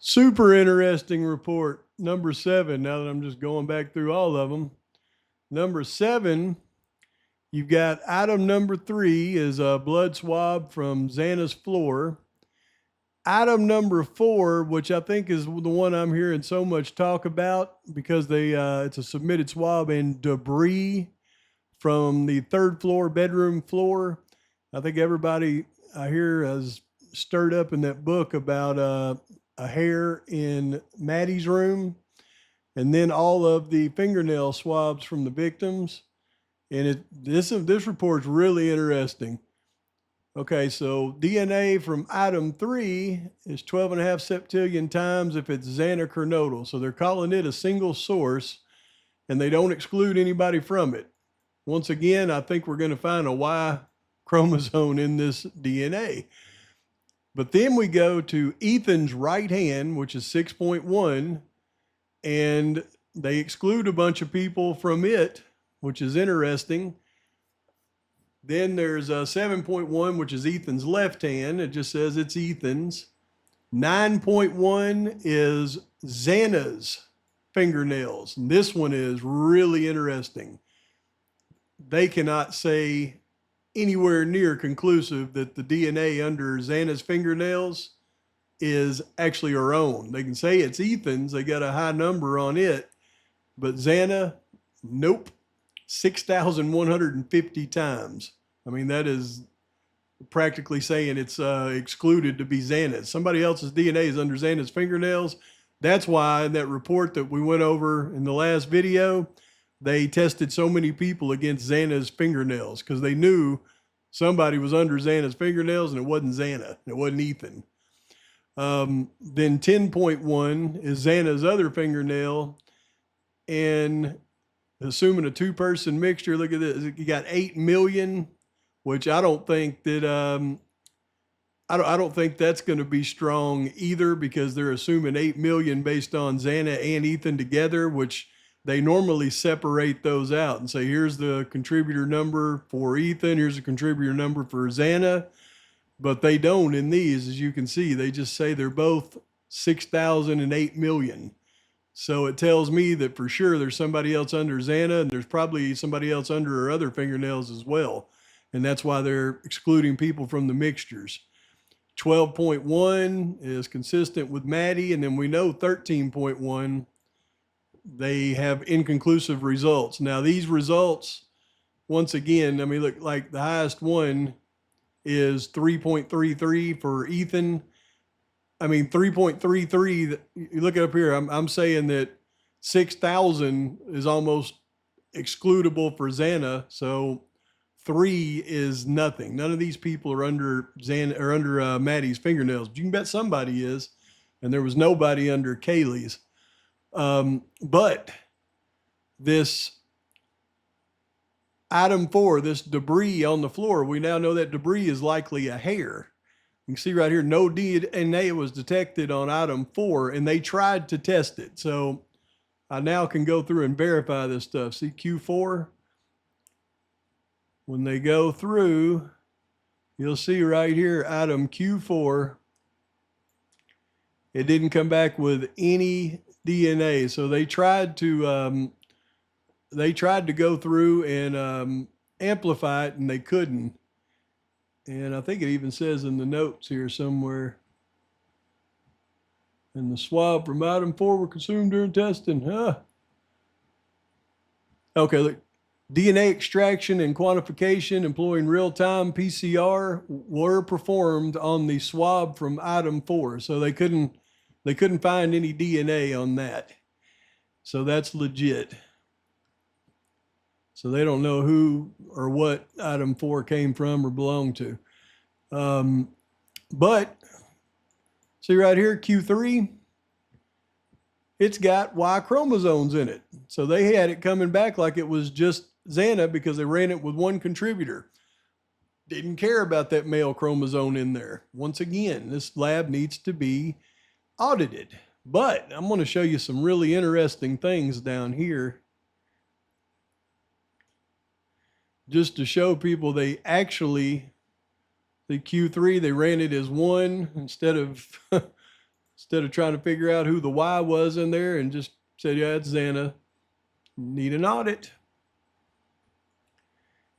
Super interesting report. Number 7, now that I'm just going back through all of them. Number 7, you've got item number 3 is a blood swab from Xana's floor. Item number 4, which I think is the one I'm hearing so much talk about because it's a submitted swab and debris from the third floor bedroom floor. I think everybody I hear has stirred up in that book about a hair in Maddie's room, and then all of the fingernail swabs from the victims. And this report's really interesting. Okay, so DNA from item 3 is 12 and a half septillion times if it's xanacronodal. So they're calling it a single source, and they don't exclude anybody from it. Once again, I think we're going to find a Y chromosome in this DNA. But then we go to Ethan's right hand, which is 6.1, and they exclude a bunch of people from it, which is interesting. Then there's 7.1, which is Ethan's left hand. It just says it's Ethan's. 9.1 is Xana's fingernails. And this one is really interesting. They cannot say anywhere near conclusive that the DNA under Xana's fingernails is actually her own. They can say it's Ethan's. They got a high number on it. But Xana, nope. 6,150 times. I mean, that is practically saying it's excluded to be Xana's. Somebody else's DNA is under Xana's fingernails. That's why in that report that we went over in the last video, they tested so many people against Xana's fingernails because they knew somebody was under Xana's fingernails and it wasn't Xana. It wasn't Ethan. Then 10.1 is Xana's other fingernail. And assuming a 2-person mixture, look at this, you got 8 million, which I don't think that, I don't think that's going to be strong either because they're assuming 8 million based on Xana and Ethan together, which they normally separate those out and say, here's the contributor number for Ethan, here's the contributor number for Xana. But they don't in these, as you can see, they just say they're both 6,000 and 8 million. So it tells me that for sure there's somebody else under Xana, and there's probably somebody else under her other fingernails as well. And that's why they're excluding people from the mixtures. 12.1 is consistent with Maddie, and then we know 13.1, they have inconclusive results. Now these results, once again, I mean, look, like the highest one is 3.33 for Ethan. I mean, 3.33, you look up here, I'm saying that 6,000 is almost excludable for Xana. So 3 is nothing. None of these people are under Xana or under Maddie's fingernails. You can bet somebody is, and there was nobody under Kaylee's. But this item 4, this debris on the floor, we now know that debris is likely a hair. You can see right here, no DNA was detected on item 4, and they tried to test it. So I now can go through and verify this stuff. See Q4? When they go through, you'll see right here, item Q4, it didn't come back with any DNA. So they tried to go through and amplify it, and they couldn't. And I think it even says in the notes here somewhere, and the swab from item 4 were consumed during testing. Okay, look, DNA extraction and quantification employing real-time PCR were performed on the swab from item 4. So they couldn't find any DNA on that. So that's legit. So they don't know who or what item 4 came from or belonged to. But see right here, Q3, it's got Y chromosomes in it. So they had it coming back like it was just Xana because they ran it with one contributor. Didn't care about that male chromosome in there. Once again, this lab needs to be audited. But I'm going to show you some really interesting things down here, just to show people they actually, the Q3, they ran it as one instead of instead of trying to figure out who the Y was in there, and just said, yeah, it's Xana. Need an audit.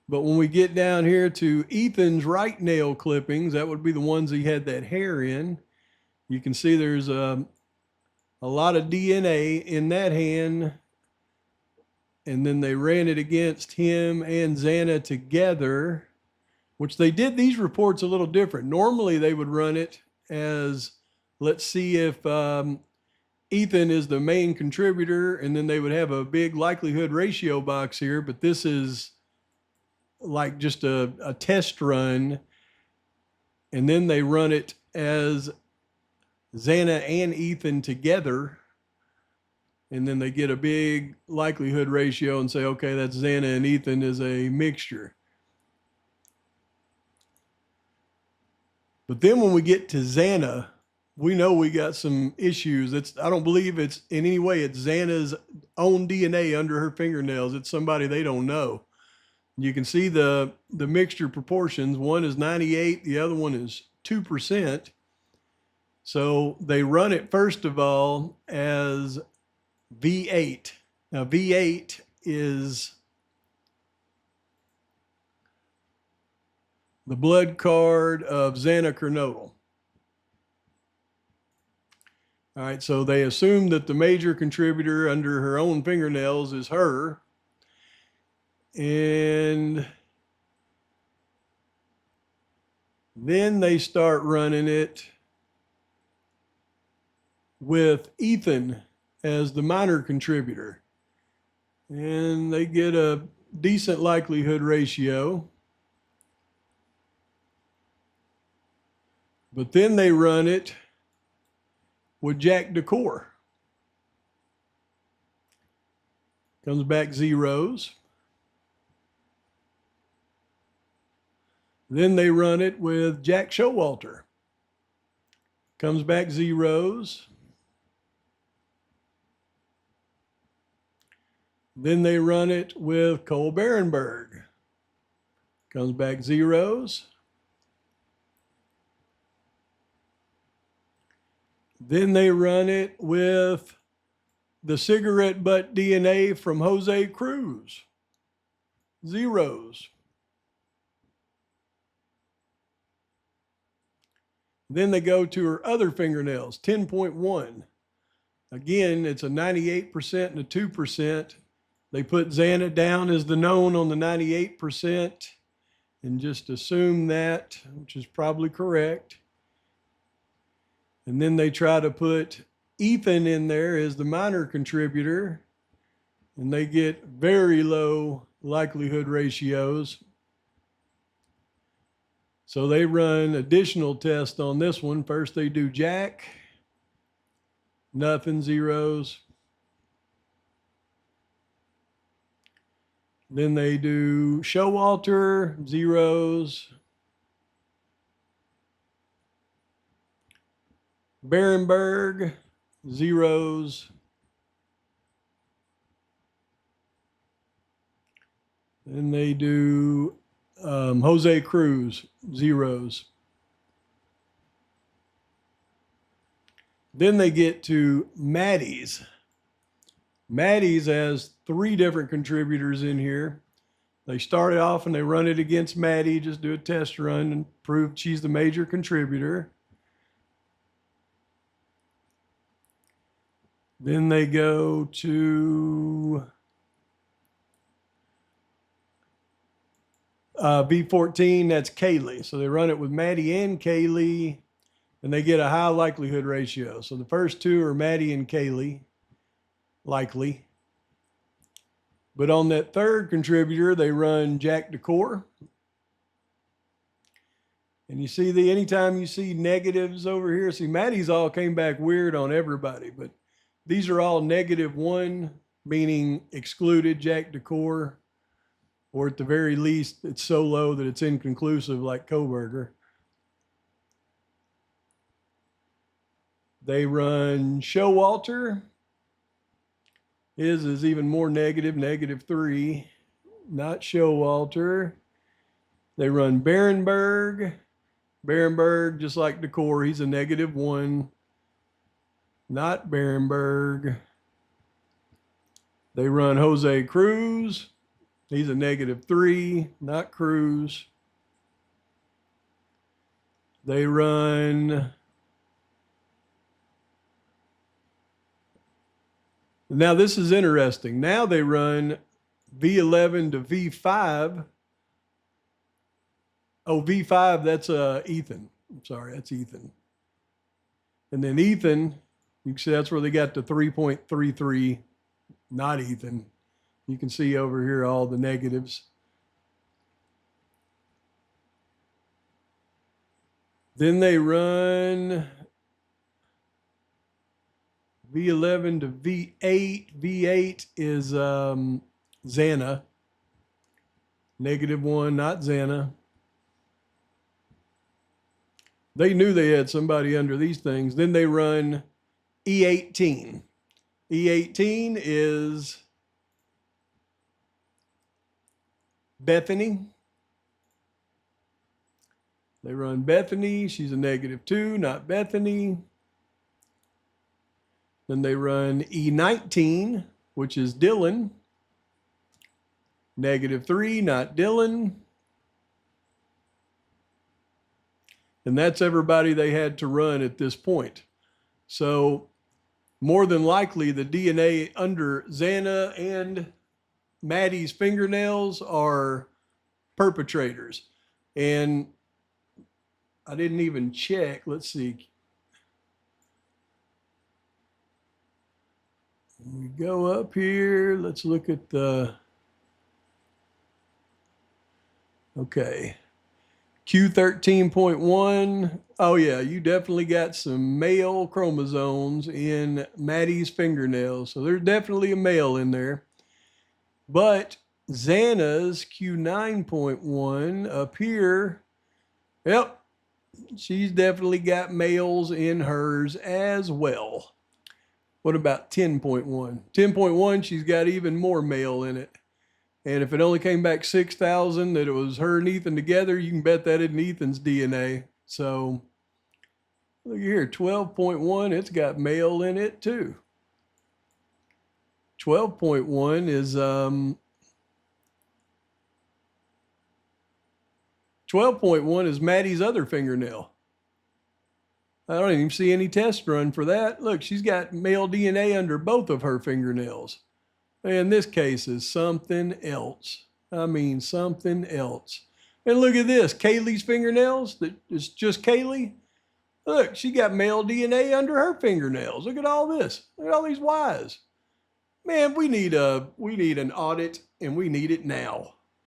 But when we get down here to Ethan's right nail clippings, that would be the ones he had that hair in. You can see there's a lot of DNA in that hand. And then they ran it against him and Xana together, which they did these reports a little different. Normally they would run it as, let's see if Ethan is the main contributor, and then they would have a big likelihood ratio box here, but this is like just a test run. And then they run it as Xana and Ethan together. And then they get a big likelihood ratio and say, okay, that's Xana and Ethan is a mixture. But then when we get to Xana, we know we got some issues. I don't believe it's in any way it's Xana's own DNA under her fingernails. It's somebody they don't know. You can see the mixture proportions. One is 98, the other one is 2%. So they run it first of all as V8. Now V8 is the blood card of Xana Kernodle. All right, so they assume that the major contributor under her own fingernails is her. And then they start running it with Ethan as the minor contributor. And they get a decent likelihood ratio. But then they run it with Jack Decor. Comes back zeros. Then they run it with Jack Showalter. Comes back zeros. Then they run it with Cole Barenberg. Comes back zeros. Then they run it with the cigarette butt DNA from Jose Cruz. Zeros. Then they go to her other fingernails, 10.1. Again, it's a 98% and a 2%. They put Xana down as the known on the 98% and just assume that, which is probably correct. And then they try to put Ethan in there as the minor contributor, and they get very low likelihood ratios. So they run additional tests on this one. First they do Jack, nothing, zeros. Then they do Showalter, zeros. Barenberg, zeros. Then they do Jose Cruz, zeros. Then they get to Maddie's. Maddie's has 3 different contributors in here. They start it off and they run it against Maddie, just do a test run and prove she's the major contributor. Then they go to V14, that's Kaylee. So they run it with Maddie and Kaylee, and they get a high likelihood ratio. So the first 2 are Maddie and Kaylee, likely. But on that third contributor, they run Jack Decor. And you see anytime you see negatives over here, see Maddie's all came back weird on everybody, but these are all -1, meaning excluded Jack Decor, or at the very least, it's so low that it's inconclusive like Koberger. They run Showalter. His is even more negative, -3. Not Showalter. They run Barenberg. Barenberg, just like Decor, he's a -1. not Berenberg. They run Jose Cruz. He's a -3, not Cruz. They run, now this is interesting. Now they run V11 to V5. Oh, V5, that's Ethan. I'm sorry, that's Ethan. And then Ethan, you can see that's where they got the 3.33, not Ethan. You can see over here all the negatives. Then they run V11 to V8. V8 is Xana. -1, not Xana. They knew they had somebody under these things. Then they run E18. E18 is Bethany. They run Bethany. She's a -2, not Bethany. Then they run E19, which is Dylan. -3, not Dylan. And that's everybody they had to run at this point. So more than likely, the DNA under Xana and Maddie's fingernails are perpetrators. And I didn't even check. Let's see. We go up here. Let's look at the, okay. Q13.1. Oh yeah, you definitely got some male chromosomes in Maddie's fingernails. So there's definitely a male in there. But Xana's Q9.1 up here, yep, she's definitely got males in hers as well. What about 10.1? 10.1, she's got even more male in it. And if it only came back 6,000 that it was her and Ethan together, you can bet that isn't Ethan's DNA. So look here, 12.1, it's got male in it too. 12.1 is 12.1 is Maddie's other fingernail. I don't even see any test run for that. Look, she's got male DNA under both of her fingernails. And this case is something else. I mean, something else. And look at this, Kaylee's fingernails, that is just Kaylee. Look, she got male DNA under her fingernails. Look at all this. Look at all these Y's. Man, we need an audit, and we need it now.